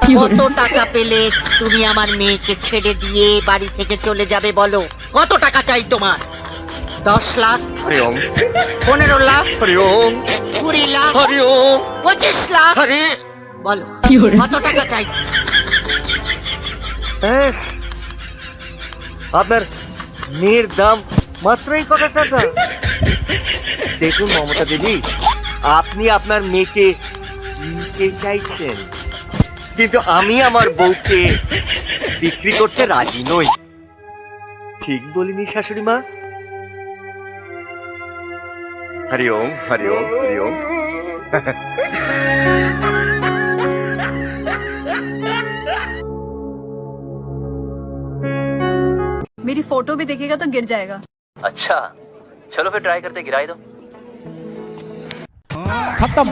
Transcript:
কত টাকা পেলে তুমি আমার মেয়েকে ছেড়ে দিয়ে বাড়ি থেকে চলে যাবে বলো? কত টাকা চাই তোমার? 10 লাখ, হরি ওম 15 লাখ, হরি ওম 20 লাখ, হরি ওম 25 লাখ? হরি। বলো কত টাকা চাই? আপনার মেয়ের দাম মাত্র এই কত টাকা? দেখুন মমতা দেবী, আপনি আপনার মেয়েকে নিতে চাইছেন, কিন্তু আমি আমার বউকে বিক্রি করতে রাজি নই। ঠিক বলিনি শাশুড়ি মা? হরি ওম হরি ওম হরি ওম। मेरी फोटो भी देखेगा तो गिर जाएगा। अच्छा चलो फिर ट्राई करते, गिराई दो। खत्म।